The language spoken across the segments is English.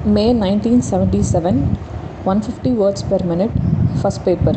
May 1977, 150 words per minute, first paper.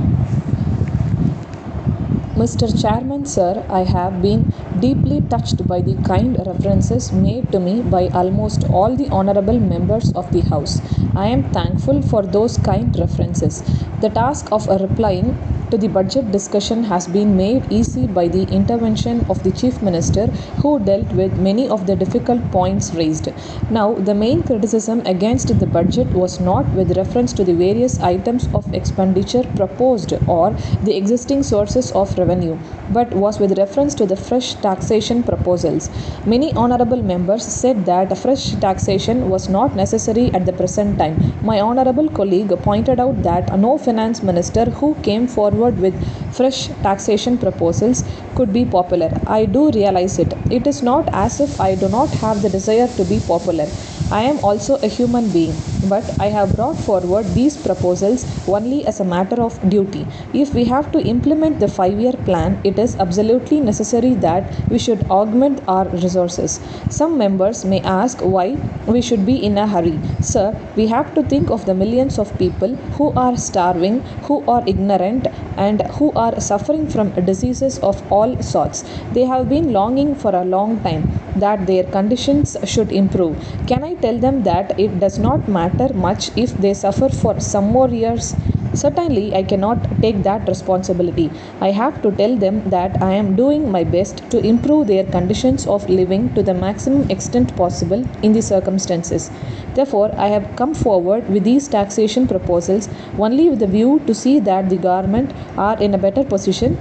Mr. Chairman, sir, I have been deeply touched by the kind references made to me by almost all the honorable members of the House. I am thankful for those kind references. The task of replying to the budget discussion has been made easy by the intervention of the Chief Minister, who dealt with many of the difficult points raised. Now, the main criticism against the budget was not with reference to the various items of expenditure proposed or the existing sources of revenue, but was with reference to the fresh taxation proposals. Many honorable members said that fresh taxation was not necessary at the present time. My honorable colleague pointed out that no finance minister who came forward with fresh taxation proposals could be popular. I do realize it. It is not as if I do not have the desire to be popular. I am also a human being, but I have brought forward these proposals only as a matter of duty. If we have to implement the 5-year plan, it is absolutely necessary that we should augment our resources. Some members may ask why we should be in a hurry. Sir, we have to think of the millions of people who are starving, who are ignorant, and who are suffering from diseases of all sorts. They have been longing for a long time that their conditions should improve. Can I tell them that it does not matter much if they suffer for some more years? Certainly, I cannot take that responsibility. I have to tell them that I am doing my best to improve their conditions of living to the maximum extent possible in the circumstances. Therefore, I have come forward with these taxation proposals only with the view to see that the government are in a better position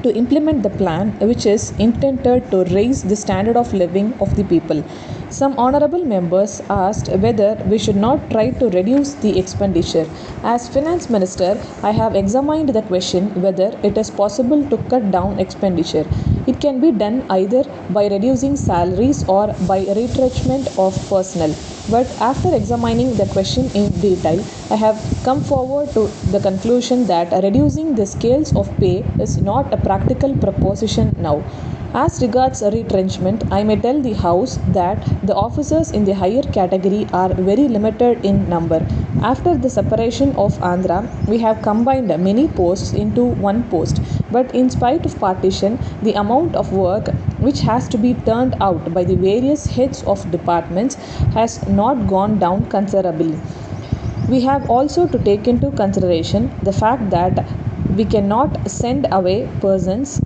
to implement the plan which is intended to raise the standard of living of the people. Some honorable members asked whether we should not try to reduce the expenditure. As finance minister, I have examined the question whether it is possible to cut down expenditure. It can be done either by reducing salaries or by retrenchment of personnel. But after examining the question in detail, I have come forward to the conclusion that reducing the scales of pay is not a practical proposition now. As regards retrenchment, I may tell the House that the officers in the higher category are very limited in number. After the separation of Andhra, we have combined many posts into one post. But in spite of partition, the amount of work which has to be turned out by the various heads of departments has not gone down considerably. We have also to take into consideration the fact that we cannot send away persons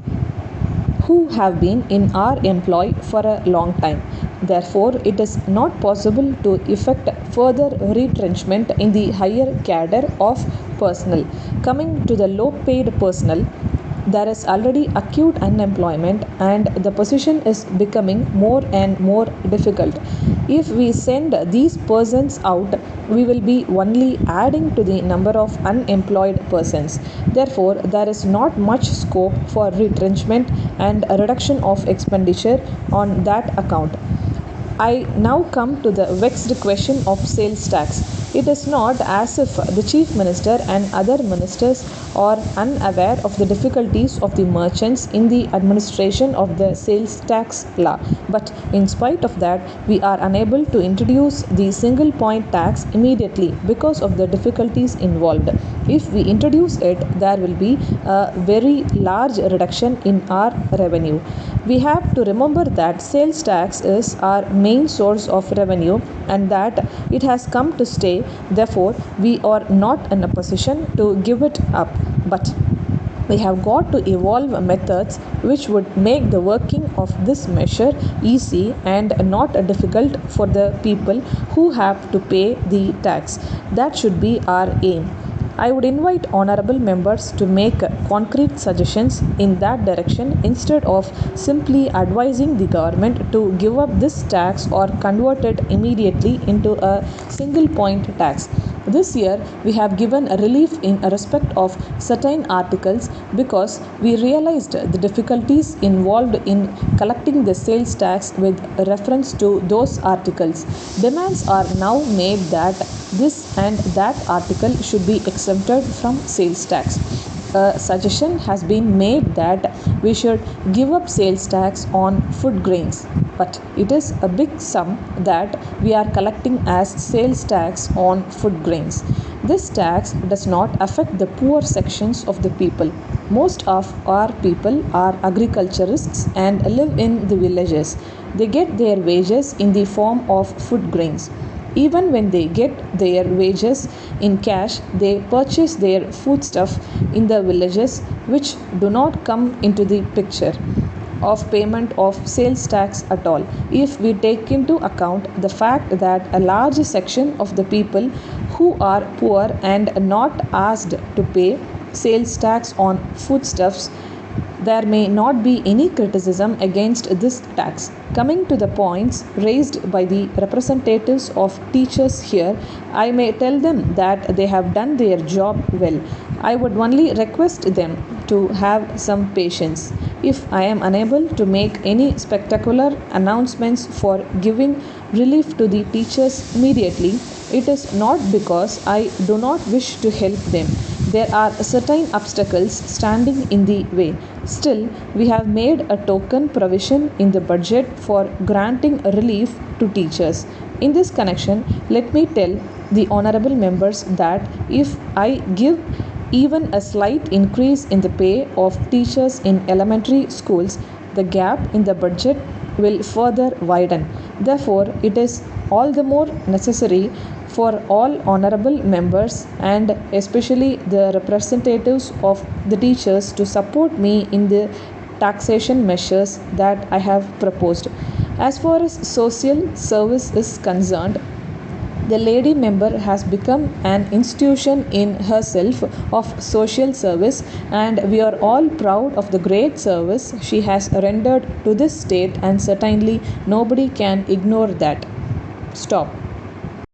who have been in our employ for a long time. Therefore, it is not possible to effect further retrenchment in the higher cadre of personnel. Coming to the low paid personnel, there is already acute unemployment and the position is becoming more and more difficult. If we send these persons out, we will be only adding to the number of unemployed persons. Therefore, there is not much scope for retrenchment and a reduction of expenditure on that account. I now come to the vexed question of sales tax. It is not as if the Chief Minister and other ministers are unaware of the difficulties of the merchants in the administration of the sales tax law, but in spite of that, we are unable to introduce the single point tax immediately because of the difficulties involved. If we introduce it, there will be a very large reduction in our revenue. We have to remember that sales tax is our main source of revenue and that it has come to stay. Therefore, we are not in a position to give it up. But we have got to evolve methods which would make the working of this measure easy and not difficult for the people who have to pay the tax. That should be our aim. I would invite honorable members to make concrete suggestions in that direction instead of simply advising the government to give up this tax or convert it immediately into a single point tax. This year, we have given a relief in respect of certain articles because we realized the difficulties involved in collecting the sales tax with reference to those articles. Demands are now made that this and that article should be exempted from sales tax. a suggestion has been made that we should give up sales tax on food grains, but it is a big sum that we are collecting as sales tax on food grains. This tax does not affect the poor sections of the people. Most of our people are agriculturists and live in the villages. They get their wages in the form of food grains. Even when they get their wages in cash, they purchase their foodstuff in the villages, which do not come into the picture of payment of sales tax at all. If we take into account the fact that a large section of the people who are poor and not asked to pay sales tax on foodstuffs, there may not be any criticism against this tax. Coming to the points raised by the representatives of teachers here, I may tell them that they have done their job well. I would only request them to have some patience. If I am unable to make any spectacular announcements for giving relief to the teachers immediately, it is not because I do not wish to help them. There are certain obstacles standing in the way. Still, we have made a token provision in the budget for granting relief to teachers. In this connection, let me tell the honorable members that if I give even a slight increase in the pay of teachers in elementary schools, the gap in the budget will further widen. Therefore, it is all the more necessary for all honorable members and especially the representatives of the teachers to support me in the taxation measures that I have proposed. As far as social service is concerned, the lady member has become an institution in herself of social service, and we are all proud of the great service she has rendered to this state, and certainly nobody can ignore that. Stop.